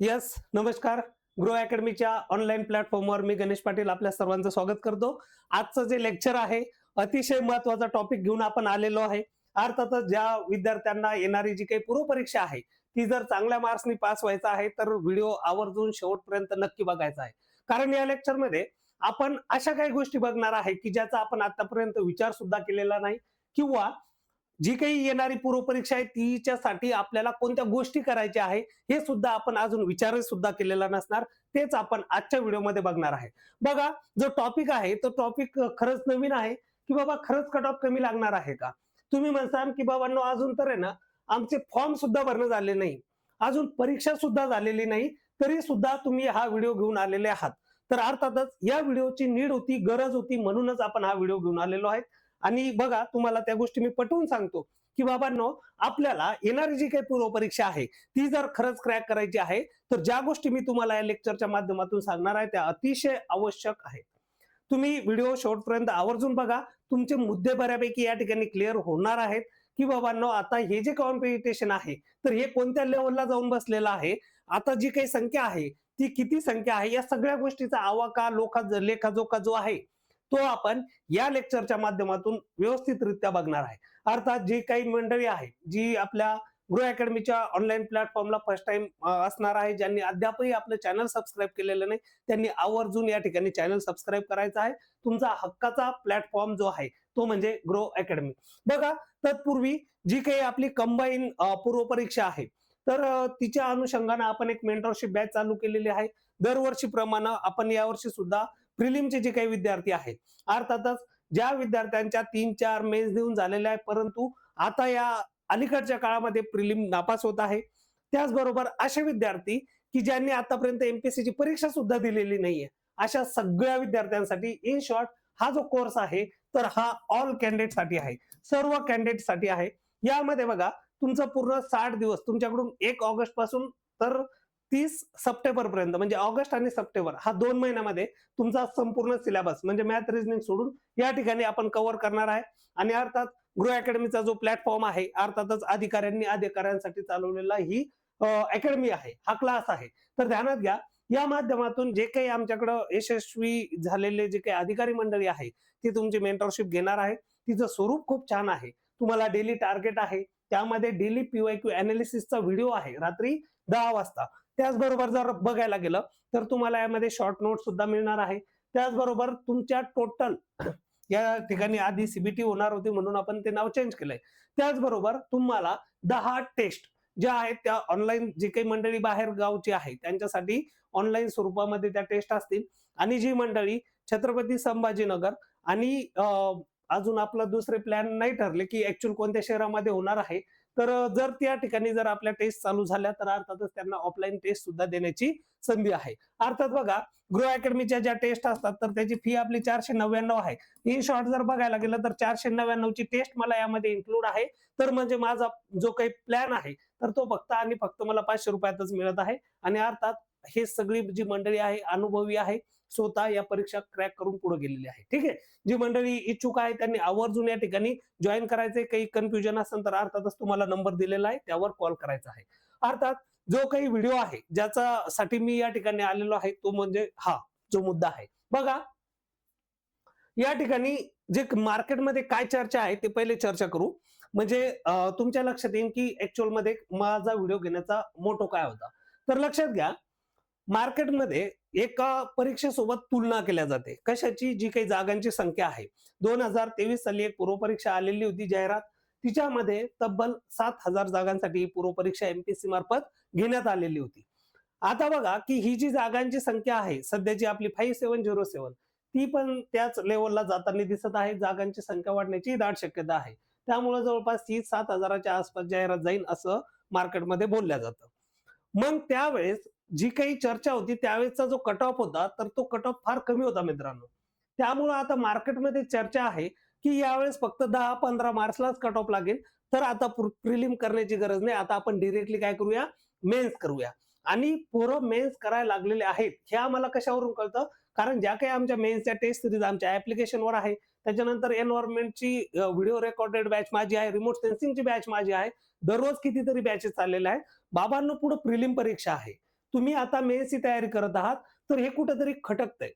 Yes, नमस्कार. Grow अकॅडमीच्या online प्लॅटफॉर्मवर मी गणेश पाटील आपल्या सर्वांचं स्वागत करतो. आजचं जे लेक्चर आहे अतिशय महत्त्वाचा टॉपिक घेऊन आपण आलेलो आहे. अर्थातच ज्या विद्यार्थ्यांना येणारी जी काही पूर्वपरीक्षा आहे ती जर चांगल्या मार्क्सनी पास व्हायचं आहे तर व्हिडिओ आवर्जून शेवटपर्यंत नक्की बघायचा आहे. कारण या लेक्चरमध्ये आपण अशा काही गोष्टी बघणार आहे की ज्याचा आपण आतापर्यंत विचार सुद्धा केलेला नाही, किंवा जी काही येणारी पूर्वपरीक्षा आहे तिच्यासाठी आपल्याला कोणत्या गोष्टी करायच्या आहे हे सुद्धा आपण अजून विचार सुद्धा केलेला नसणार. तेच आपण आजच्या व्हिडिओमध्ये बघणार आहे. बघा, जो टॉपिक आहे तो टॉपिक खरंच नवीन आहे की बाबा खरंच कट ऑफ कमी लागणार आहे का? तुम्ही म्हणसाल की बाबांनो अजून तर आहे ना आमचे फॉर्म सुद्धा भरणं झाले नाही, अजून परीक्षा सुद्धा झालेली नाही, तरी सुद्धा तुम्ही हा व्हिडिओ घेऊन आलेले आहात. तर अर्थातच या व्हिडिओची नीड होती, गरज होती, म्हणूनच आपण हा व्हिडिओ घेऊन आलेलो आहे. आणि बघा, तुम्हाला त्या गोष्टी मी पटवून सांगतो की बाबांनो, आपल्याला येणारी जी काही पूर्वपरीक्षा आहे ती जर खरंच क्रॅक करायची आहे तर ज्या गोष्टी मी तुम्हाला या लेक्चरच्या माध्यमातून सांगणार आहे त्या अतिशय आवश्यक आहेत. तुम्ही व्हिडिओ शेवटपर्यंत आवर्जून बघा. तुमचे मुद्दे बऱ्यापैकी या ठिकाणी क्लिअर होणार आहेत की बाबांनो, आता हे जे कॉम्पिटिशन आहे तर हे कोणत्या लेवलला जाऊन बसलेलं आहे, आता जी काही संख्या आहे ती किती संख्या आहे, या सगळ्या गोष्टीचा आवाका लेखाजोखा जो आहे तो आपण या लेक्चरच्या माध्यमातून व्यवस्थितरित्या बघणार आहे. अर्थात जी काही मंडळी आहे जी आपल्या ग्रो अकॅडमीच्या ऑनलाईन प्लॅटफॉर्मला फर्स्ट टाइम असणार आहे, ज्यांनी अद्यापही आपलं चॅनल सबस्क्राईब केलेलं नाही, त्यांनी आवर्जून या ठिकाणी चॅनल सबस्क्राईब करायचा आहे. तुमचा हक्काचा प्लॅटफॉर्म जो आहे तो म्हणजे ग्रो अकॅडमी. बघा, तत्पूर्वी जी काही आपली कंबाईन पूर्वपरीक्षा आहे तर तिच्या अनुषंगाने आपण एक मेंटरशिप बॅच चालू केलेली आहे. दरवर्षीप्रमाणे आपण यावर्षी सुद्धा प्रिलिमचे जे काही विद्यार्थी आहेत, अर्थातच ज्या विद्यार्थ्यांच्या 3-4 मेन्स देऊन झालेल्या आहे परंतु आता या अलीकडच्या काळामध्ये प्रिलिम नापास होत आहे, त्याचबरोबर असे विद्यार्थी की ज्यांनी आतापर्यंत एमपीएससीची परीक्षा सुद्धा दिलेली नाहीये, अशा सगळ्या विद्यार्थ्यांसाठी इन शॉर्ट हा जो कोर्स आहे तर हा ऑल कॅन्डिडेट साठी आहे, सर्व कॅन्डिडेट साठी आहे. यामध्ये बघा, तुमचं पूर्ण 60 दिवस तुमच्याकडून 1 ऑगस्ट पासून तर 30 सप्टेंबर पर्यंत, म्हणजे ऑगस्ट आणि सप्टेंबर हा 2 महिन्यामध्ये तुमचा संपूर्ण सिलेबस म्हणजे मॅथ रिजनिंग सोडून या ठिकाणी आपण कव्हर करणार आहे. आणि अर्थात गृह अकॅडमीचा जो प्लॅटफॉर्म आहे, अर्थातच अधिकाऱ्यांसाठी चालवलेला ही अकॅडमी आहे, हा क्लास आहे. तर ध्यानात घ्या, या माध्यमातून जे काही आमच्याकडे यशस्वी झालेले जे काही अधिकारी मंडळी आहे ती तुमची मेंटरशिप घेणार आहे. तिचं स्वरूप खूप छान आहे. तुम्हाला डेली टार्गेट आहे, त्यामध्ये डेली पीवायक्यू अनालिसिसचा व्हिडिओ आहे रात्री 10 वाजता. त्याचबरोबर जर बघायला गेलं तर तुम्हाला यामध्ये शॉर्ट नोट सुद्धा मिळणार आहे. त्याचबरोबर तुमच्या टोटल या ठिकाणी आधी सीबीटी होणार होती म्हणून आपण ते नाव चेंज केलंय. त्याचबरोबर तुम्हाला 10 टेस्ट ज्या आहेत त्या ऑनलाईन, जे काही मंडळी बाहेर गावची आहे त्यांच्यासाठी ऑनलाईन स्वरूपामध्ये त्या टेस्ट असतील. आणि जी मंडळी छत्रपती संभाजीनगर आणि अजून आपलं दुसरे प्लॅन नाही ठरले की ऍक्च्युअल कोणत्या शहरामध्ये होणार आहे, तर जर त्या ठिकाणी जर आपल्या टेस्ट चालू झाल्या तर अर्थातच त्यांना ऑफलाईन टेस्ट सुद्धा देण्याची संधी आहे. अर्थात बघा, गृह अकॅडमीच्या ज्या टेस्ट असतात तर त्याची फी आपली 499 आहे. इन शॉर्ट जर बघायला गेलं तर 499 ची टेस्ट मला यामध्ये इन्क्लूड आहे. तर म्हणजे माझा जो काही प्लॅन आहे तर तो फक्त आणि फक्त मला 500 रुपयातच मिळत आहे. आणि अर्थात हे सगळी जी मंडळी आहे अनुभवी आहे, स्वतः या परीक्षा क्रॅक करून पुढे गेलेली आहे. ठीक आहे. जी मंडळी इच्छुक आहे त्यांनी आवर्जून या ठिकाणी जॉईन करायचे. काही कन्फ्युजन असेल तर अर्थातच तुम्हाला नंबर दिलेला आहे, त्यावर कॉल करायचा आहे. अर्थात जो काही व्हिडिओ आहे ज्याच्यासाठी मी या ठिकाणी आलेलो आहे तो म्हणजे हा जो मुद्दा आहे. बघा, या ठिकाणी जे मार्केटमध्ये काय चर्चा आहे ते पहिले चर्चा करू, म्हणजे तुमच्या लक्षात येईल की ऍक्च्युअल मध्ये माझा व्हिडिओ घेण्याचा मोटो काय होता. तर लक्षात घ्या, मार्केटमध्ये एका परीक्षेसोबत तुलना केल्या जाते. कशाची? जी काही जागांची संख्या आहे. 2023 साली एक पूर्वपरीक्षा आलेली होती जाहिरात, तिच्यामध्ये तब्बल 7,000 जागांसाठी पूर्वपरीक्षा एमपीएससी मार्फत घेण्यात आलेली होती. आता बघा की ही जी जागांची संख्या आहे सध्याची आपली 5707, ती पण त्याच लेवलला जाताना दिसत आहे. जागांची संख्या वाढण्याची दाट शक्यता आहे. त्यामुळे जवळपास ती 7,000च्या आसपास जाहिरात जाईल असं मार्केटमध्ये बोलल्या जातं. मग त्यावेळेस जी काही चर्चा होती त्यावेळेसचा जो कट ऑफ होता तर तो कट ऑफ फार कमी होता मित्रांनो. त्यामुळे आता मार्केटमध्ये चर्चा आहे की यावेळेस फक्त 10-15 मार्क्सलाच कट ऑफ लागेल. तर आता प्रिलिम करण्याची गरज नाही, आता आपण डिरेक्टली काय करूया, मेन्स करूया. आणि पोरं मेन्स करायला लागलेले आहेत हे आम्हाला कशावरून कळतं, कारण ज्या काही आमच्या मेन्सच्या टेस्ट सिरीज आमच्या ऍप्लिकेशनवर आहे, त्याच्यानंतर एन्व्हायरमेंटची व्हिडिओ रेकॉर्डेड बॅच माझी आहे, रिमोट सेन्सिंगची बॅच माझी आहे, दररोज कितीतरी बॅचेस चाललेल्या आहेत. बाबांनो, पुढे प्रिलिम परीक्षा आहे. तुम्ही आता मेन्सची तयारी करत आहात, तर हे कुठेतरी खटकतंय.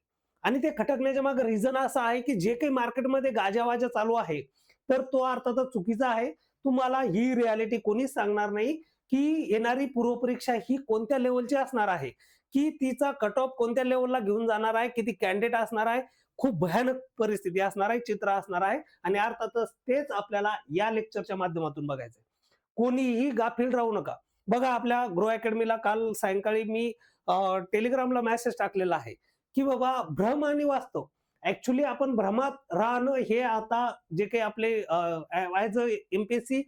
आणि ते खटकण्याच्या मागे रिझन असं आहे, की जे काही मार्केटमध्ये गाजावाजा चालू आहे, तर तो अर्थातच चुकीचा आहे. तुम्हाला ही रियालिटी कोणीच सांगणार नाही, की येणारी पूर्वपरीक्षा ही कोणत्या लेव्हलची असणार आहे, की तिचा कट ऑफ कोणत्या लेव्हलला घेऊन जाणार आहे, किती कॅन्डिडेट असणार आहे, खूप भयानक परिस्थिती असणार आहे, चित्र असणार आहे. आणि अर्थातच तेच आपल्याला या लेक्चरच्या माध्यमातून बघायचं आहे. कोणीही गाफील राहू नका. बघा, आपल्या ग्रो अकॅडमीला काल सायंकाळी मी टेलिग्रामला मेसेज टाकलेला आहे, की बाबा भ्रम आणि वास्तव. ऍक्च्युली आपण भ्रमात राहणं हे आता जे काही आपले ऍज अ एमपीएससी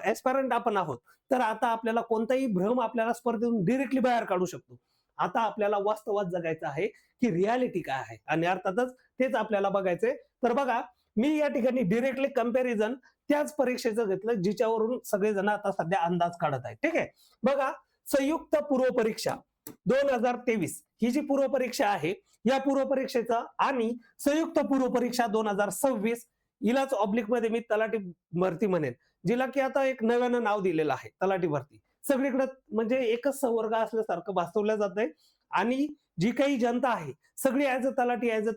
एस्पायरंट आपण आहोत, तर आता आपल्याला कोणताही भ्रम आपल्याला स्पर्धेतून डिरेक्टली बाहेर काढू शकतो. आता आपल्याला वास्तवात जगायचं आहे, की रियालिटी काय आहे, आणि अर्थातच तेच आपल्याला बघायचंय. तर बघा, मी या ठिकाणी डिरेक्टली कंपॅरिझन त्याच परीक्षेचं घेतलं जिच्यावरून सगळेजण आता सध्या अंदाज काढत आहेत. ठीक आहे, बघा, संयुक्त पूर्व परीक्षा 2023 ही जी पूर्व परीक्षा आहे, या पूर्व परीक्षेचा आणि संयुक्त पूर्व परीक्षा 2026 हिलाच ऑब्लिक मध्ये मी तलाठी भरती म्हणेन, जिला की आता एक नव्यानं नाव दिलेलं आहे तलाठी भरती. सगळीकडे म्हणजे एकच संवर्ग असल्यासारखं भासवलं जात आहे. आणि जी काही जनता आहे सगळी ऍज अ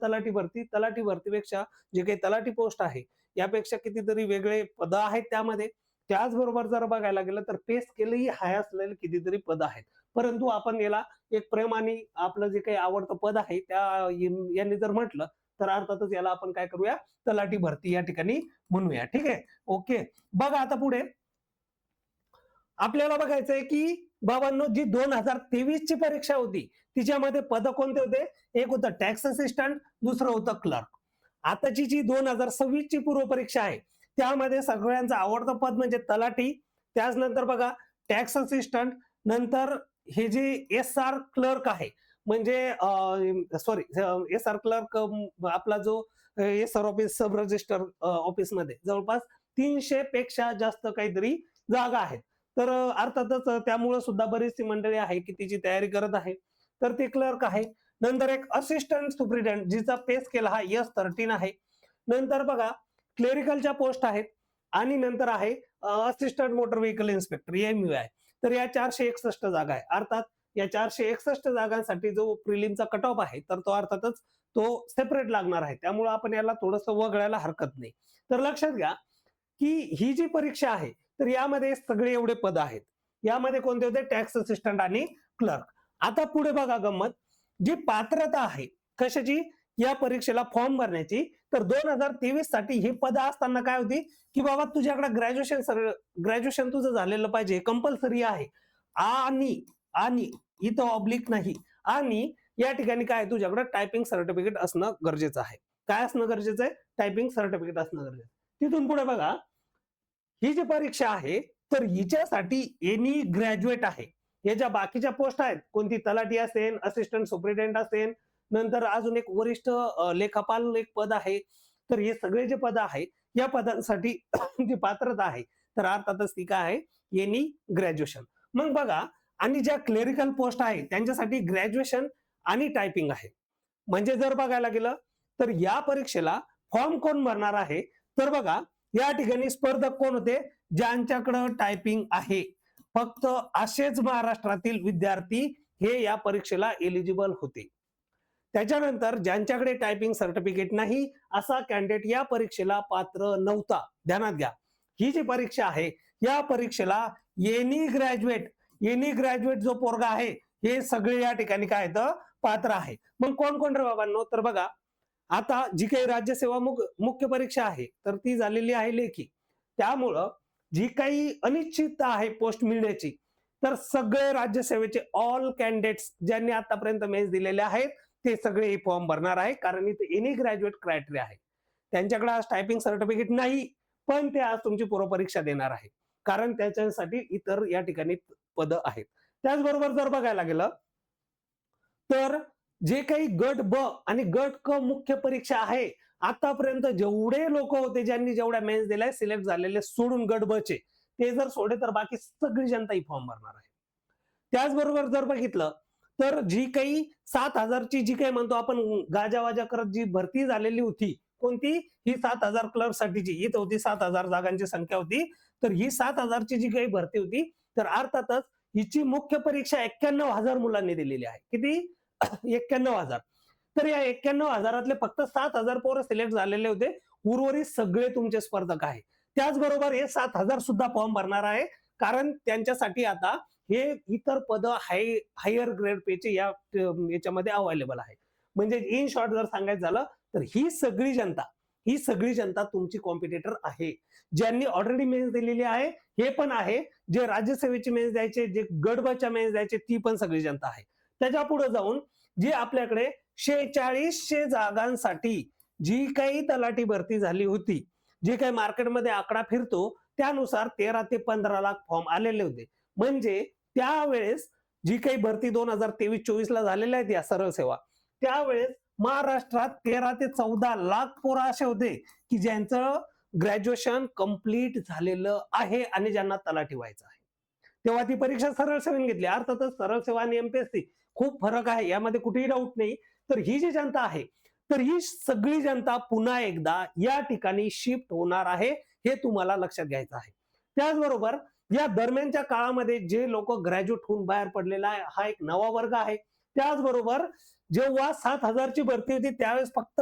तलाठी भरती, तलाठी भरतीपेक्षा जे काही तलाठी पोस्ट आहे यापेक्षा कितीतरी वेगळे पद आहेत त्यामध्ये. त्याचबरोबर जर बघायला गेलं तर पे स्केलही हाय असलेले कितीतरी पद आहेत. परंतु आपण याला एक प्रेम आणि आपलं जे काही आवडतं पद आहे त्या यांनी जर म्हटलं, तर अर्थातच याला आपण काय करूया, तलाठी भरती या ठिकाणी म्हणूया. ठीक आहे, ओके. बघा, आता पुढे आपल्याला बघायचंय, की बाबांनो, जी 2023 ची परीक्षा होती तिच्यामध्ये पद कोणते होते? एक होतं टॅक्स असिस्टंट, दुसरं होतं क्लर्क. आताची जी 2026 ची पूर्व परीक्षा आहे त्यामध्ये सगळ्यांचं आवडतं पद म्हणजे तलाठी. त्याचनंतर बघा, टॅक्स असिस्टंट, नंतर हे जे एस आर क्लर्क आहे, म्हणजे सॉरी, एस आर क्लर्क आपला जो एस आर ऑफिस, सब रजिस्टर ऑफिस मध्ये जवळपास 300 पेक्षा जास्त काहीतरी जागा आहेत. तर अर्थातच त्यामुळे सुद्धा बरीचशी मंडळी आहे की तिची तयारी करत आहे. तर ते क्लर्क आहे. नंतर एक असिस्टंट सुप्रिटेंडेंट जिचा पे स्केल हा S13 आहे. नंतर बघा, क्लेरिकलच्या पोस्ट आहेत. आणि नंतर आहे assistant motor vehicle inspector MUI. तर या 461 जागा आहे. अर्थात या 461 जागांसाठी जो प्रिलिमचा कट ऑफ आहे, तर तो अर्थातच तो सेपरेट लागणार आहे. त्यामुळे आपण याला थोडंसं वगळायला हरकत नाही. तर लक्षात घ्या, की ही जी परीक्षा आहे, तर यामध्ये सगळे एवढे पद आहेत. यामध्ये कोणते होते? टॅक्स असिस्टंट आणि क्लर्क. आता पुढे बघा गंमत, जी पात्रता आहे कशाची, या परीक्षेला फॉर्म भरण्याची, तर 2023 साठी ही पद असताना काय होती, की बाबा तुझ्याकडे ग्रॅज्युएशन तुझं झालेलं पाहिजे, कंपल्सरी आहे. आणि आणि इथं ऑब्लिक नाही. आणि या ठिकाणी काय, तुझ्याकडे टायपिंग सर्टिफिकेट असणं गरजेचं आहे. काय असणं गरजेचं आहे? टायपिंग सर्टिफिकेट असणं गरजेचं आहे. तिथून पुढे बघा, ही जी परीक्षा आहे, तर हिच्यासाठी एनी ग्रॅज्युएट आहे. हे ज्या बाकीच्या पोस्ट आहेत, कोणती तलाठी असेल, असिस्टंट सुप्रिटेंडेंट असेल, नंतर अजून एक वरिष्ठ लेखापाल एक पद आहे. तर हे सगळे जे पद आहेत, या पदांसाठी जी पात्रता आहे, तर अर्थातच ती काय आहे? Any graduation. मग बघा, आणि ज्या क्लेरिकल पोस्ट आहे त्यांच्यासाठी ग्रॅज्युएशन आणि टायपिंग आहे. म्हणजे जर बघायला गेलं, तर या परीक्षेला फॉर्म कोण भरणार आहे? तर बघा, या ठिकाणी स्पर्धक कोण होते? ज्यांच्याकडे टायपिंग आहे. फक्त असेच महाराष्ट्रातील विद्यार्थी हे या परीक्षेला एलिजिबल होते. त्याच्यानंतर ज्यांच्याकडे टायपिंग सर्टिफिकेट नाही, असा कॅन्डिडेट या परीक्षेला पात्र नव्हता. ध्यानात घ्या, ही जी परीक्षा आहे, या परीक्षेला एनी ग्रॅज्युएट जो पोरगा आहे, हे सगळे या ठिकाणी काय तर पात्र आहे. मग कोण कोण रे बाबांनो? तर बघा, आता जी काही राज्यसेवा मुख्य परीक्षा आहे, तर ती झालेली आहे लेखी. त्यामुळं जी काही अनिश्चितता आहे पोस्ट मिळण्याची, तर सगळे राज्यसेवेचे ऑल कॅन्डिडेट्स ज्यांनी आतापर्यंत मेन्स दिलेले आहेत, ते सगळे हे फॉर्म भरणार आहे. कारण इथे एनी ग्रॅज्युएट क्रायटेरिया आहे. त्यांच्याकडे आज टायपिंग सर्टिफिकेट नाही, पण ते आज तुमची पूर्व परीक्षा देणार आहे. कारण त्याच्यासाठी इतर या ठिकाणी पद आहेत. त्याचबरोबर जर बघायला गेलं, तर जे काही गट ब आणि गट क मुख्य परीक्षा आहे, आतापर्यंत जेवढे लोक होते ज्यांनी जेवढ्या मेन्स दिल्या सिलेक्ट झालेले सोडून गट ब चे, ते जर सोडे तर बाकी सगळी जनता ही फॉर्म भरणार आहे. त्याचबरोबर जर बघितलं, तर जी काही 7,000 ची जी काही म्हणतो आपण गाजावाजा करत जी भरती झालेली होती, कोणती? ही 7,000 क्लर्क साठीची. इथं होती 7,000 जागांची संख्या होती. तर ही 7,000 ची जी काही भरती होती, तर अर्थातच हिची मुख्य परीक्षा 91,000 मुलांनी दिलेली आहे. किती? 91,000. तर या 91,000 फक्त 7,000 पोरं सिलेक्ट झालेले होते. उर्वरित सगळे तुमचे स्पर्धक आहे. त्याचबरोबर हे 7,000 सुद्धा फॉर्म भरणार आहे, कारण त्यांच्यासाठी आता हे इतर पद हायर ग्रेड पेचे याच्यामध्ये अवेलेबल आहे. म्हणजे इन शॉर्ट जर सांगायचं झालं तर ही सगळी जनता तुमची कॉम्पिटिटर आहे. ज्यांनी ऑलरेडी मेन्स दिलेली आहे हे पण आहे, जे राज्यसेवेची मेन्स द्यायचे, जे गटबाच्या मेन्स द्यायचे, ती पण सगळी जनता आहे. त्याच्या पुढे जाऊन जी आपल्याकडे 4600 जागांसाठी जी काही तलाठी भरती झाली होती, जे काही मार्केटमध्ये आकडा फिरतो त्यानुसार 13 ते 15 लाख फॉर्म आलेले होते. म्हणजे त्यावेळेस जी काही भरती 2023-24 ला झालेल्या आहेत या सरळ सेवा, त्यावेळेस महाराष्ट्रात 13 ते 14 लाख पोरं असे होते की ज्यांचं ग्रॅज्युएशन कंप्लीट झालेलं आहे आणि ज्यांना तलाठी व्हायचं आहे. तेव्हा ती परीक्षा सरळ सेवेने घेतली. अर्थातच सरळ सेवा आणि एमपीएससी खूप फरक आहे, यामध्ये कुठेही डाऊट नाही. तर ही जी जनता आहे, तर ही सगळी जनता पुन्हा एकदा या ठिकाणी शिफ्ट होणार आहे, हे तुम्हाला लक्षात घ्यायचं आहे. त्याचबरोबर या दरम्यानच्या काळामध्ये जे लोक ग्रॅज्युएट होऊन बाहेर पडलेला आहे, हा एक नवा वर्ग आहे. त्याचबरोबर जेव्हा 7,000 ची भरती होती त्यावेळेस फक्त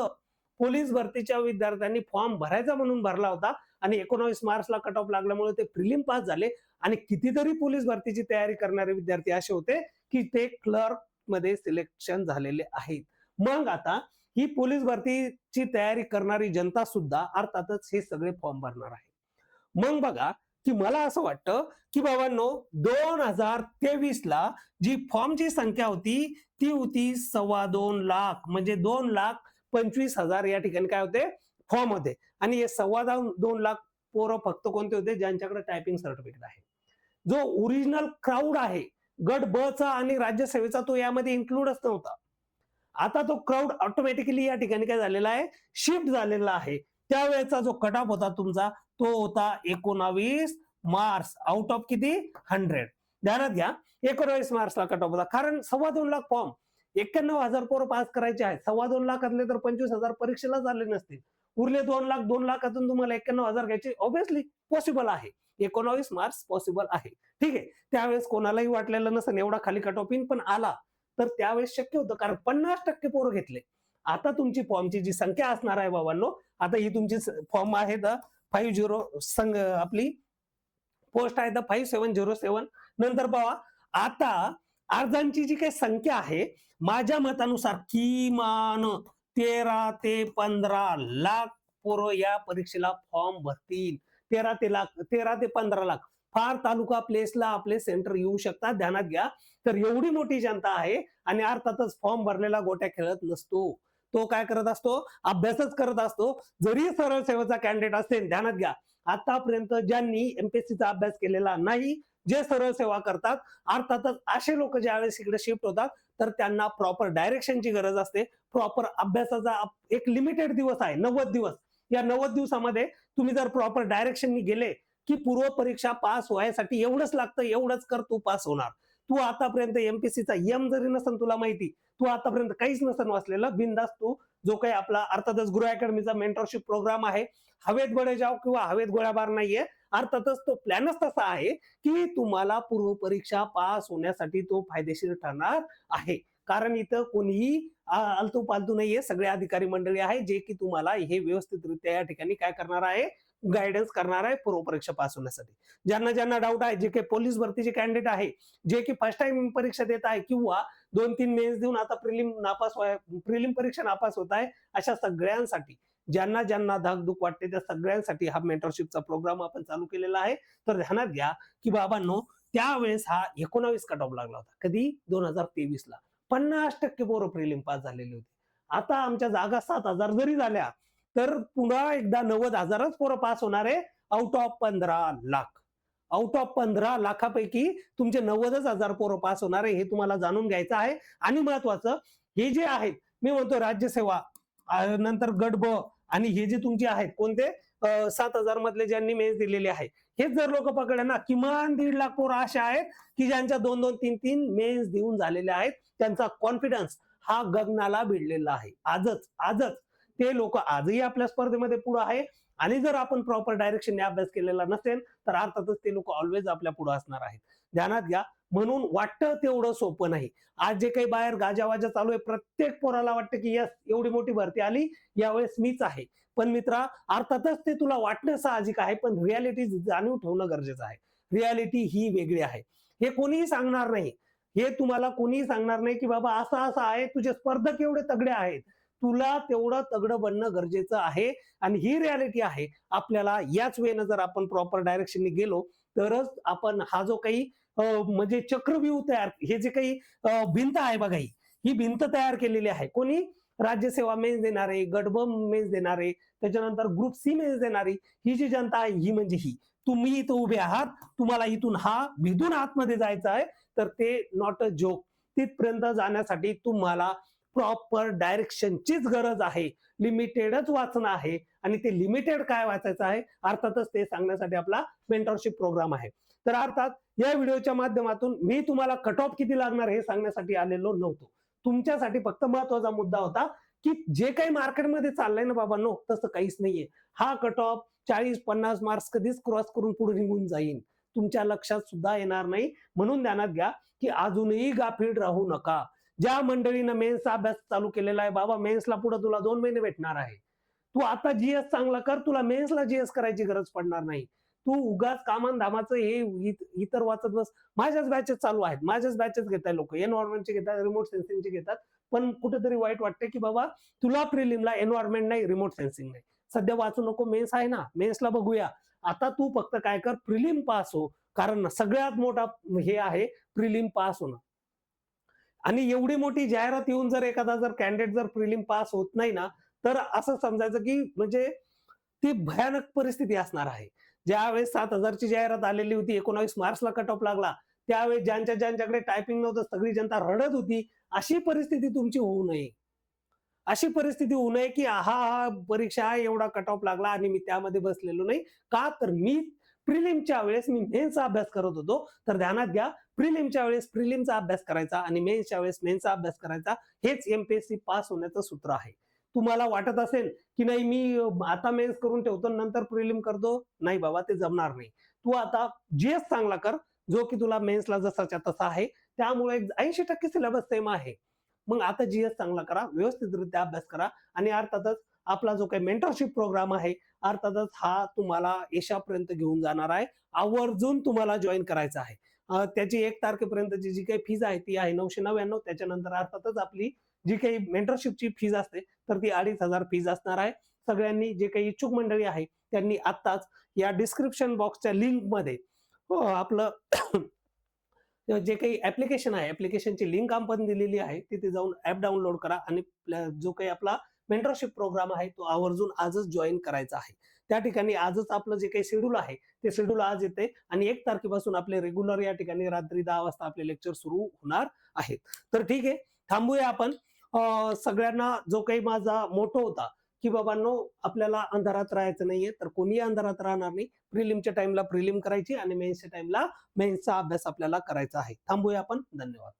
पोलीस भरतीच्या विद्यार्थ्यांनी फॉर्म भरायचा म्हणून भरला होता आणि 19 मार्चला कट ऑफ लागल्यामुळे ते प्रिलिम पास झाले. आणि कितीतरी पोलीस भरतीची तयारी करणारे विद्यार्थी असे होते की ते क्लर्क मध्ये सिलेक्शन झालेले आहेत. मग आता ही पोलीस भरतीची तयारी करणारी जनता सुद्धा अर्थातच हे सगळे फॉर्म भरणार आहे. मग बघा की मला असं वाटतं की बाबांनो, 2023 ला जी फॉर्मची संख्या होती ती होती 2.25 लाख, म्हणजे 2,25,000 या ठिकाणी काय होते? फॉर्म होते. आणि हे 2.25 लाख पोरं फक्त कोणते होते? ज्यांच्याकडे टायपिंग सर्टिफिकेट आहे. जो ओरिजिनल क्राऊड आहे गट ब चा आणि राज्यसेवेचा, तो यामध्ये इन्क्लूडच नव्हता. आता तो क्राऊड ऑटोमॅटिकली या ठिकाणी काय झालेला आहे? शिफ्ट झालेला आहे. त्यावेळेचा जो कट ऑफ होता तुमचा, तो होता 19 मार्च आउट ऑफ किती? 100. ध्यानात घ्या, 19 मार्चला कट ऑफ होता. कारण 2.25 लाख फॉर्म, 91,000 पोरं पास करायचे आहेत. 2.25 लाखातले तर 25,000 परीक्षेला झाले नसतील. उरले 2 लाख. 2 लाखातून तुम्हाला 91,000 घ्यायचे ऑब्व्हियसली पॉसिबल आहे. 19 मार्च पॉसिबल आहे. ठीक आहे. त्यावेळेस कोणालाही वाटलेलं नसेल एवढा खाली कट ऑफ इन, पण आला तर त्यावेळेस शक्य होतं, कारण 50% पोरं घेतले. आता तुमची फॉर्मची जी संख्या असणार आहे बाबांनो, आता ही तुमची फॉर्म आहे 50 आपली पोस्ट आहे 5707. नंतर पहा, आता अर्जांची जी काही संख्या आहे, माझ्या मतानुसार किमान 13 ते 15 लाख पोरं या परीक्षेला फॉर्म भरतील. 13 ते 15 लाख. फार तालुका प्लेसला आपले सेंटर येऊ शकतात, ध्यानात घ्या. तर एवढी मोठी जनता आहे आणि अर्थातच फॉर्म भरलेला गोट्या खेळत नसतो. तो काय करत असतो? अभ्यासच करत असतो. जरी सरळ सेवेचा कॅन्डिडेट असेल, ध्यानात घ्या, आतापर्यंत ज्यांनी एमपीएससीचा अभ्यास केलेला नाही, जे सरळ सेवा करतात, अर्थातच असे लोक ज्यावेळेस इकडे शिफ्ट होतात तर त्यांना प्रॉपर डायरेक्शनची गरज असते. प्रॉपर अभ्यासाचा एक लिमिटेड दिवस आहे, 90 दिवस. या 90 दिवसामध्ये तुम्ही जर प्रॉपर डायरेक्शननी गेले की पूर्व परीक्षा पास व्हायसाठी एवढंच लागतं, एवढंच कर, तू पास होणार. तू आतापर्यंत एमपीएससीचा एम जरी नसेल तुला माहिती, तू आतापर्यंत काहीच नसेल वाचलेलं, बिंदास तू जो काही आपला अर्थातच गुरु अकॅडमीचा मेंटरशिप प्रोग्राम आहे, हवेत बळे जाव किंवा हवेत गोळ्याबार नाहीये. अर्थातच तो प्लॅनच तसा आहे की तुम्हाला पूर्व परीक्षा पास होण्यासाठी तो फायदेशीर ठरणार आहे. कारण इथं कोणीही आलतू पालतू नाहीये, सगळे अधिकारी मंडळी आहे जे की तुम्हाला हे व्यवस्थितरित्या या ठिकाणी काय करणार आहे? गायडन्स करणार आहे पूर्व परीक्षा पास होण्यासाठी. ज्यांना ज्यांना डाऊट आहे, जे काही पोलीस भरतीचे कॅन्डिडेट आहे, जे की फर्स्ट टाइम परीक्षा देत आहे किंवा 2-3 मेन्स देऊन आता प्रिलिम परीक्षा नापास होत आहे, अशा सगळ्यांसाठी, ज्यांना ज्यांना धाकधूक वाटते त्या सगळ्यांसाठी हा मेंटरशिपचा प्रोग्राम आपण चालू केलेला आहे. तर ध्यानात घ्या की बाबांनो, त्यावेळेस हा 19 कट ऑफ लागला होता. कधी? 2023 ला. 50% पोरं प्रिलिम पास झालेले होते. आता आमच्या जागा 7,000 जरी झाल्या तर पुन्हा एकदा 90,000च पोरं पास होणार आहे out of 15 lakh. Out of 15 लाखापैकी तुमचे 90,000 पोरं पास होणार आहे, हे तुम्हाला जाणून घ्यायचं आहे. आणि महत्वाचं, हे जे आहेत, मी म्हणतो राज्यसेवा, नंतर गट ब आणि हे जे तुमचे आहेत कोणते 7,000 मधले ज्यांनी मेन्स दिलेले आहे, हेच जर लोक पकडले ना, किमान 1.5 लाख पोरं असे आहेत की ज्यांच्या 2-2, 3-3 मेन्स देऊन झालेले आहेत. त्यांचा कॉन्फिडन्स हा गगनाला भिडलेला आहे. आजच ते लोक आजही आपल्या स्पर्धेमध्ये पुढे आहे आणि जर आपण प्रॉपर डायरेक्शनने अभ्यास केलेला नसेल तर अर्थातच ते लोक ऑलवेज आपल्या पुढे असणार आहेत. ध्यानात घ्या. म्हणून वाटतं तेवढं सोपं नाही. आज जे काही बाहेर गाजावाजा चालू आहे, प्रत्येक पोराला वाटतं की यस एवढी मोठी भरती आली, यावेळेस मीच आहे. पण मित्रा, अर्थातच ते तुला वाटणं साहजिक आहे, पण रियालिटी जाणीव ठेवणं गरजेचं आहे. रियालिटी ही वेगळी आहे. हे कोणीही सांगणार नाही. हे तुम्हाला कोणीही सांगणार नाही की बाबा असं असं आहे, तुझे स्पर्धक एवढे तगडे आहेत. तुला तेवढं तगडं बनणं गरजेचं आहे आणि ही रियालिटी आहे. आपल्याला याच वेळेनं जर आपण प्रॉपर डायरेक्शनने गेलो तरच आपण हा जो काही म्हणजे चक्रव्यूह तयार, हे जे काही भिंत आहे बघा, ही भिंत तयार केलेली आहे. कोणी? राज्यसेवा मेन्स देणारे, गट ब मेन्स देणारे, त्याच्यानंतर ग्रुप सी मेन्स देणारी, ही जी जनता आहे ही म्हणजे ही. तुम्ही इथं उभे आहात, तुम्हाला इथून हा भिदून आतमध्ये जायचं आहे, तर ते नॉट अ जोक. तिथपर्यंत जाण्यासाठी तुम्हाला प्रॉपर डायरेक्शनचीच गरज आहे. लिमिटेडच वाचणं आहे आणि ते लिमिटेड काय वाचायचं आहे, अर्थातच ते सांगण्यासाठी आपला मेंटरशिप प्रोग्राम आहे. तर अर्थात या व्हिडिओच्या माध्यमातून मी तुम्हाला कट ऑफ किती लागणार हे सांगण्यासाठी आलेलो नव्हतो. तुमच्यासाठी फक्त महत्वाचा मुद्दा होता की जे काही मार्केटमध्ये चाललंय ना बाबांनो, तसं काहीच नाहीये. हा कट ऑफ 40-50 मार्क्स कधीच क्रॉस करून पुढे निघून जाईल, तुमच्या लक्षात सुद्धा येणार नाही. म्हणून ध्यानात घ्या की अजूनही गाफील राहू नका. ज्या मंडळीनं मेन्सचा अभ्यास चालू केलेला आहे, बाबा मेन्सला पुढे तुला 2 महिने भेटणार आहे. तू आता जीएस चांगला कर, तुला मेन्सला जीएस करायची गरज पडणार नाही. तू उगाच कामान धामाचं हे इतर वाचत बस. माझ्याच बॅचेस चालू आहेत, माझ्याच बॅचेस घेताय लोक, एन्व्हायरमेंटचे घेतात, रिमोट सेन्सिंगचे घेतात. पण कुठेतरी वाईट वाटतं की बाबा तुला प्रिलिमला एन्व्हायरमेंट नाही, रिमोट सेन्सिंग नाही, सध्या वाचू नको, मेन्स आहे ना, मेन्सला बघूया. आता तू फक्त काय कर, प्रिलिम पास हो. कारण सगळ्यात मोठा हे आहे प्रिलिम पास होणं. आणि एवढी मोठी जाहिरात येऊन जर एखादा जर कॅन्डिडेट जर प्रिलिम पास होत नाही ना, तर असं समजायचं की म्हणजे ती भयानक परिस्थिती असणार आहे. ज्यावेळेस 7,000 ची जाहिरात आलेली होती, 19 मार्चला कट ऑफ लागला, त्यावेळेस ज्यांच्याकडे टायपिंग नव्हतं सगळी जनता रडत होती. अशी परिस्थिती तुमची होऊ नये. अशी परिस्थिती होऊ नये की हा परीक्षा एवढा कट ऑफ लागला आणि मी त्यामध्ये बसलेलो नाही. का? तर मी प्रिलिमच्या वेळेस मी मेन्सचा अभ्यास करत होतो. तर ध्यानात घ्या, प्रिलिमच्या वेळेस प्रिलिमचा अभ्यास करायचा आणि मेन्सच्या वेळेस मेन्सचा अभ्यास करायचा. हेच एमपीएससी पास होण्याचं सूत्र आहे. तुम्हाला वाटत असेल की नाही मी आता मेन्स करून ठेवतो नंतर प्रिलिम करतो, नाही बाबा, ते जमणार नाही. तू आता जीएस चांगला कर, जो की तुला मेन्सला जसाच्या तसा आहे. त्यामुळे 80% सिलेबस सेम आहे. मग आता जीएस चांगला करा, व्यवस्थितरित्या अभ्यास करा आणि अर्थातच आपला जो काही मेंटरशिप प्रोग्राम आहे, अर्थातच हा तुम्हाला यशापर्यंत घेऊन जाणार आहे. आवर्जून तुम्हाला जॉईन करायचं आहे. त्याची 1 तारखेपर्यंतची जी काही फीज आहे ती आहे 999. त्याच्यानंतर अर्थातच आपली जी काही मेंटरशिपची फीज असते तर ती 2,500 फीज असणार आहे. सगळ्यांनी जे काही इच्छुक मंडळी आहे त्यांनी आत्ताच या डिस्क्रिप्शन बॉक्सच्या लिंकमध्ये आपलं जे काही ऍप्लिकेशन आहे, ऍप्लिकेशनची लिंक आपण दिलेली आहे, तिथे जाऊन ऍप डाउनलोड करा आणि जो काही आपला मेंटरशिप प्रोग्राम आहे तो आवर्जून आजच जॉईन करायचा आहे. त्या ठिकाणी आजच आपलं जे काही शेड्यूल आहे ते शेड्यूल आज येते आणि 1 तारखेपासून आपले रेग्युलर या ठिकाणी रात्री 10 वाजता आपले लेक्चर सुरू होणार आहेत. तर ठीक आहे, थांबूया आपण. सगळ्यांना जो काही माझा मोटो होता की बाबांनो, आपल्याला अंधारात राहायचं नाहीये, तर कोणीही अंधारात राहणार नाही. प्रिलिमच्या टाइमला प्रिलिम करायची आणि मेन्सच्या टाइमला मेन्सचा अभ्यास आपल्याला करायचा आहे. थांबूया आपण. धन्यवाद.